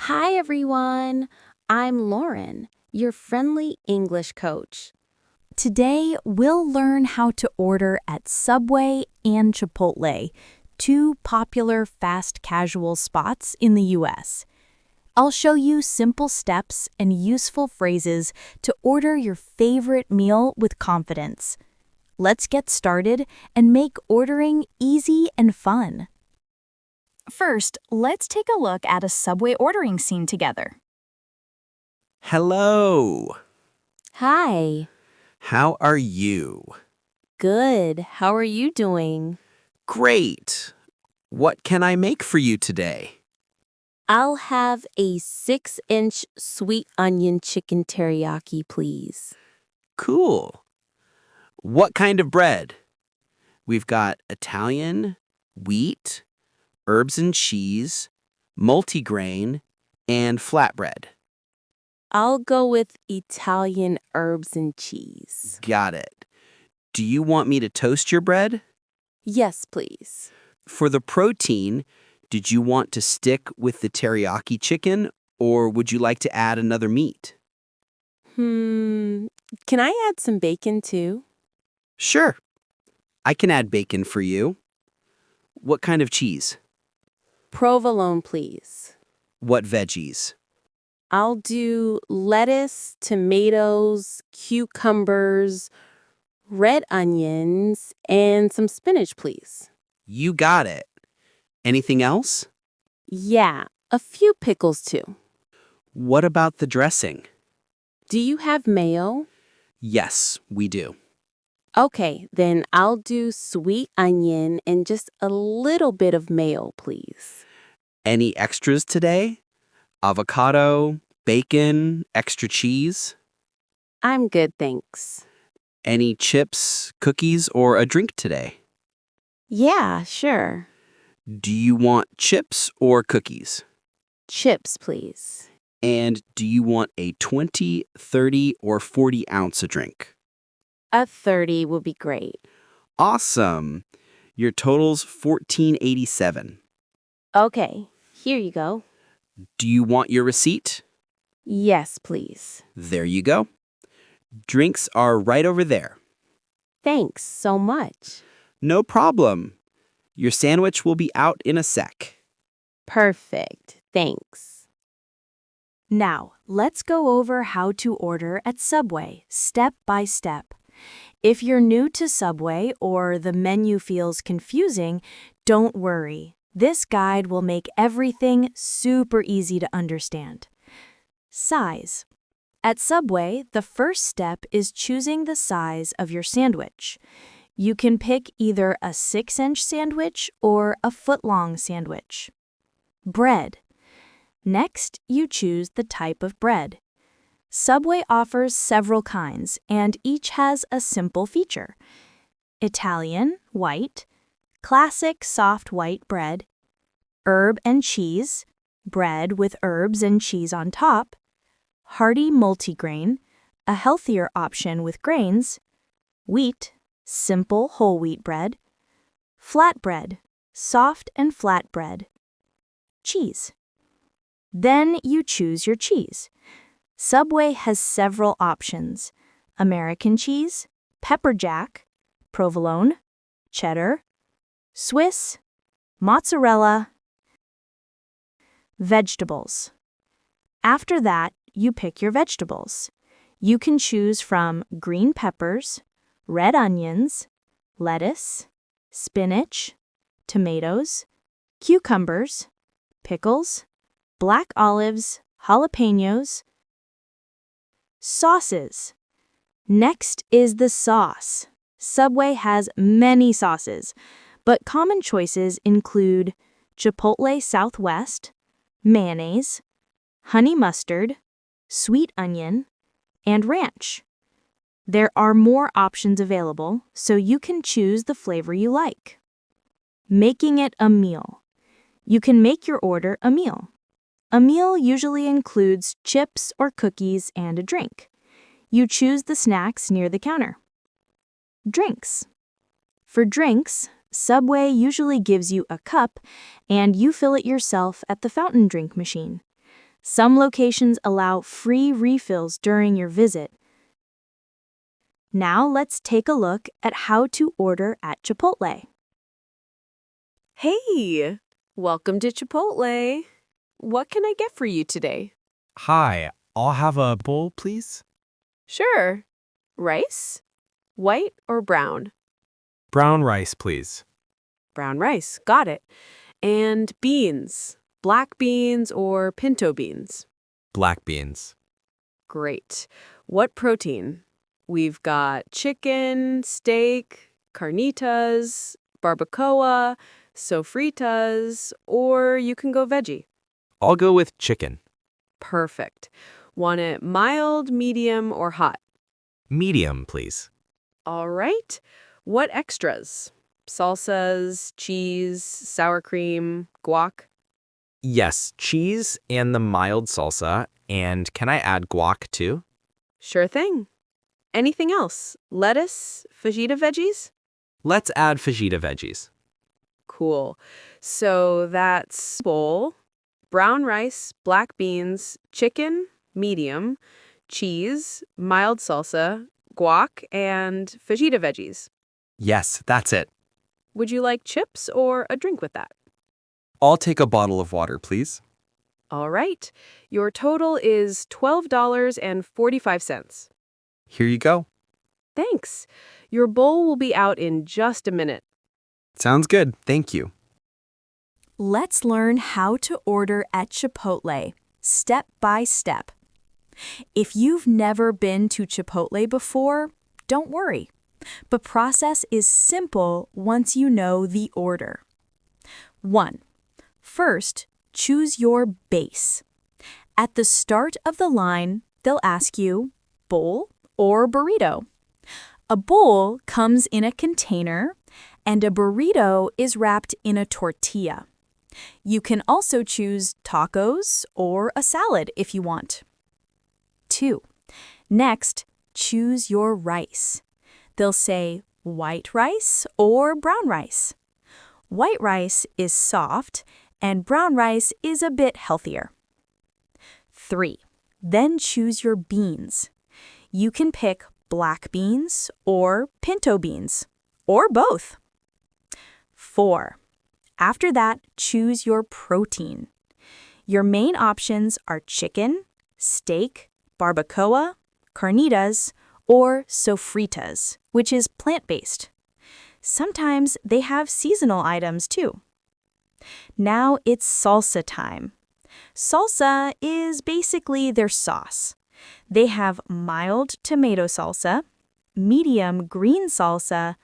Hi, everyone. I'm Lauren, your friendly English coach. Today, we'll learn how to order at Subway and Chipotle, two popular fast casual spots in the U.S. I'll show you simple steps and useful phrases to order your favorite meal with confidence. Let's get started and make ordering easy and fun. First, let's take a look at a Subway ordering scene together. Hello. Hi. How are you? Good. How are you doing? Great. What can I make for you today? I'll have a 6-inch sweet onion chicken teriyaki, please. Cool. What kind of bread? We've got Italian, wheat, herbs and cheese, multigrain, and flatbread. I'll go with Italian herbs and cheese. Got it. Do you want me to toast your bread? Yes, please. For the protein, did you want to stick with the teriyaki chicken, or would you like to add another meat? Can I add some bacon too? Sure. I can add bacon for you. What kind of cheese? Provolone, please. What veggies? I'll do lettuce, tomatoes, cucumbers, red onions, and some spinach, please. You got it. Anything else? Yeah, a few pickles too. What about the dressing? Do you have mayo? Yes, we do. Okay, then I'll do sweet onion and just a little bit of mayo, please. Any extras today? Avocado, bacon, extra cheese? I'm good, thanks. Any chips, cookies, or a drink today? Yeah, sure. Do you want chips or cookies? Chips, please. And do you want a 20, 30, or 40 ounce a drink? A 30 would be great. Awesome. Your total's $14.87. Okay, here you go. Do you want your receipt? Yes, please. There you go. Drinks are right over there. Thanks so much. No problem. Your sandwich will be out in a sec. Perfect. Thanks. Now, let's go over how to order at Subway, step by step. If you're new to Subway or the menu feels confusing, don't worry. This guide will make everything super easy to understand. Size. At Subway, the first step is choosing the size of your sandwich. You can pick either a 6-inch sandwich or a foot-long sandwich. Bread. Next, you choose the type of bread. Subway offers several kinds, and each has a simple feature. Italian, white, classic soft white bread, herb and cheese, bread with herbs and cheese on top, hearty multigrain, a healthier option with grains, wheat, simple whole wheat bread, flatbread, soft and flat bread, cheese. Then you choose your cheese. Subway has several options: American cheese, pepper jack, provolone, cheddar, Swiss, mozzarella. Vegetables. After that, you pick your vegetables. You can choose from green peppers, red onions, lettuce, spinach, tomatoes, cucumbers, pickles, black olives, jalapenos. Sauces. Next is the sauce. Subway has many sauces, but common choices include Chipotle Southwest, mayonnaise, honey mustard, sweet onion, and ranch. There are more options available, so you can choose the flavor you like. Making it a meal. You can make your order a meal. A meal usually includes chips or cookies and a drink. You choose the snacks near the counter. Drinks. For drinks, Subway usually gives you a cup, and you fill it yourself at the fountain drink machine. Some locations allow free refills during your visit. Now let's take a look at how to order at Chipotle. Hey, welcome to Chipotle. What can I get for you today? Hi, I'll have a bowl, please. Sure. Rice? White or brown? Brown rice, please. Brown rice, got it. And beans? Black beans or pinto beans? Black beans. Great. What protein? We've got chicken, steak, carnitas, barbacoa, sofritas, or you can go veggie. I'll go with chicken. Perfect. Want it mild, medium, or hot? Medium, please. All right. What extras? Salsas, cheese, sour cream, guac? Yes, cheese and the mild salsa. And can I add guac too? Sure thing. Anything else? Lettuce, fajita veggies? Let's add fajita veggies. Cool. So that's bowl, brown rice, black beans, chicken, medium, cheese, mild salsa, guac, and fajita veggies. Yes, that's it. Would you like chips or a drink with that? I'll take a bottle of water, please. All right. Your total is $12.45. Here you go. Thanks. Your bowl will be out in just a minute. Sounds good. Thank you. Let's learn how to order at Chipotle, step by step. If you've never been to Chipotle before, don't worry. The process is simple once you know the order. 1. First, choose your base. At the start of the line, they'll ask you, bowl or burrito. A bowl comes in a container, and a burrito is wrapped in a tortilla. You can also choose tacos or a salad if you want. 2. Next, choose your rice. They'll say white rice or brown rice. White rice is soft, and brown rice is a bit healthier. 3. Then choose your beans. You can pick black beans or pinto beans, or both. 4. After that, choose your protein. Your main options are chicken, steak, barbacoa, carnitas, or sofritas, which is plant-based. Sometimes they have seasonal items too. Now it's salsa time. Salsa is basically their sauce. They have mild tomato salsa, medium green salsa,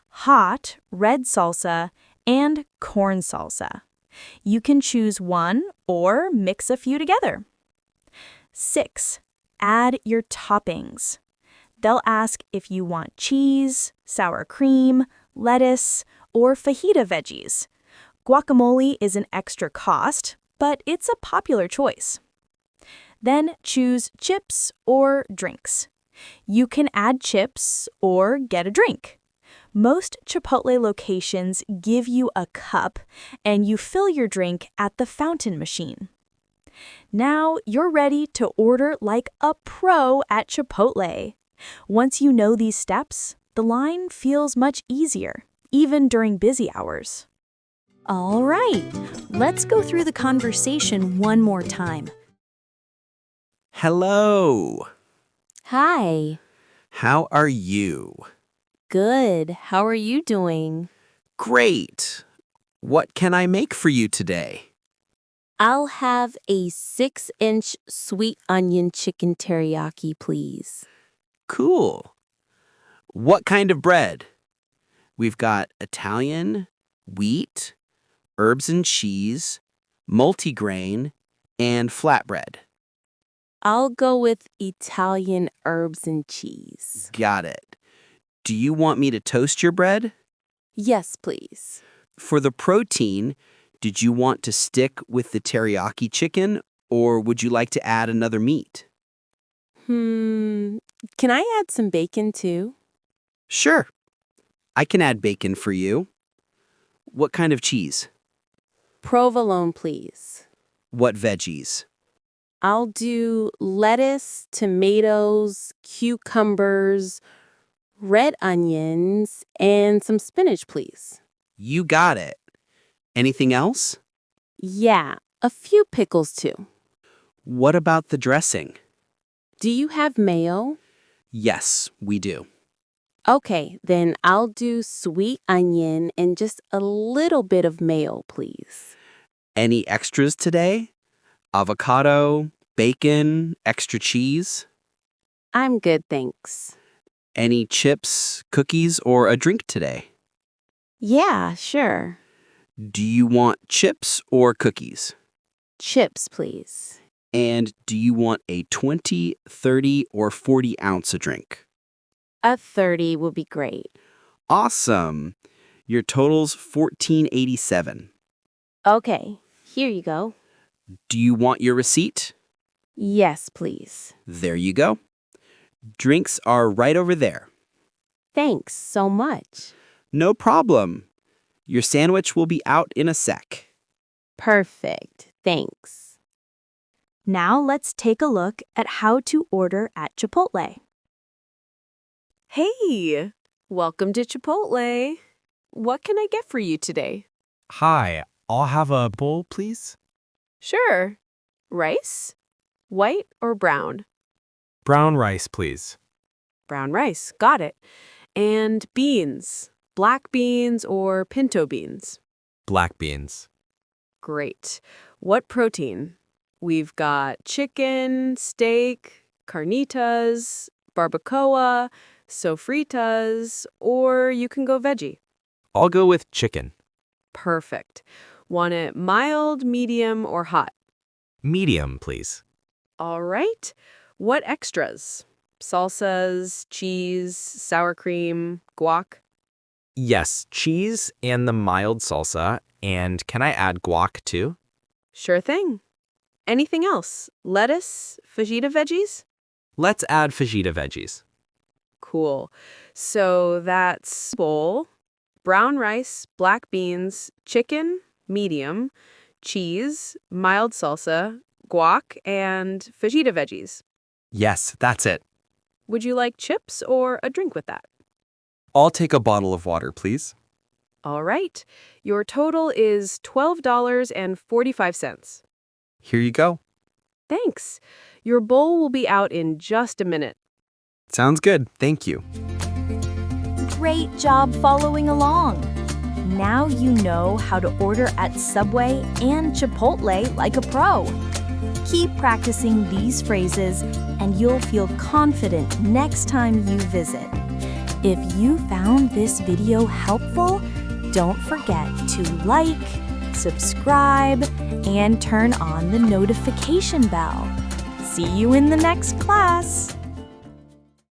hot red salsa, and corn salsa. You can choose one or mix a few together. 6. Add your toppings. They'll ask if you want cheese, sour cream, lettuce, or fajita veggies. Guacamole is an extra cost, but it's a popular choice. Then choose chips or drinks. You can add chips or get a drink. Most Chipotle locations give you a cup and you fill your drink at the fountain machine. Now you're ready to order like a pro at Chipotle. Once you know these steps, the line feels much easier, even during busy hours. All right, let's go through the conversation one more time. Hello. Hi. How are you? Good. How are you doing? Great. What can I make for you today? I'll have a 6-inch sweet onion chicken teriyaki, please. Cool. What kind of bread? We've got Italian, wheat, herbs and cheese, multigrain, and flatbread. I'll go with Italian herbs and cheese. Got it. Do you want me to toast your bread? Yes, please. For the protein, did you want to stick with the teriyaki chicken, or would you like to add another meat? Can I add some bacon too? Sure. I can add bacon for you. What kind of cheese? Provolone, please. What veggies? I'll do lettuce, tomatoes, cucumbers, red onions, and some spinach, please. You got it. Anything else? Yeah, a few pickles too. What about the dressing? Do you have mayo? Yes, we do. Okay, then I'll do sweet onion and just a little bit of mayo, please. Any extras today? Avocado, bacon, extra cheese? I'm good, thanks. Any chips, cookies, or a drink today? Yeah, sure. Do you want chips or cookies? Chips, please. And do you want a 20, 30, or 40 ounce a drink? A 30 would be great. Awesome. Your total's $14.87. Okay, here you go. Do you want your receipt? Yes, please. There you go. Drinks are right over there. Thanks so much. No problem. Your sandwich will be out in a sec. Perfect. Thanks. Now let's take a look at how to order at Chipotle. Hey, welcome to Chipotle. What can I get for you today? Hi, I'll have a bowl, please. Sure. Rice? White or brown? Brown rice, please. Brown rice, got it. And beans? Black beans or pinto beans? Black beans. Great. What protein? We've got chicken, steak, carnitas, barbacoa, sofritas, or you can go veggie. I'll go with chicken. Perfect. Want it mild, medium, or hot? Medium, please. All right. What extras? Salsas, cheese, sour cream, guac? Yes, cheese and the mild salsa. And can I add guac too? Sure thing. Anything else? Lettuce, fajita veggies? Let's add fajita veggies. Cool. So that's bowl, brown rice, black beans, chicken, medium, cheese, mild salsa, guac, and fajita veggies. Yes, that's it. Would you like chips or a drink with that? I'll take a bottle of water, please. All right. Your total is $12.45. Here you go. Thanks. Your bowl will be out in just a minute. Sounds good. Thank you. Great job following along. Now you know how to order at Subway and Chipotle like a pro. Keep practicing these phrases and you'll feel confident next time you visit. If you found this video helpful, don't forget to like, subscribe, and turn on the notification bell. See you in the next class.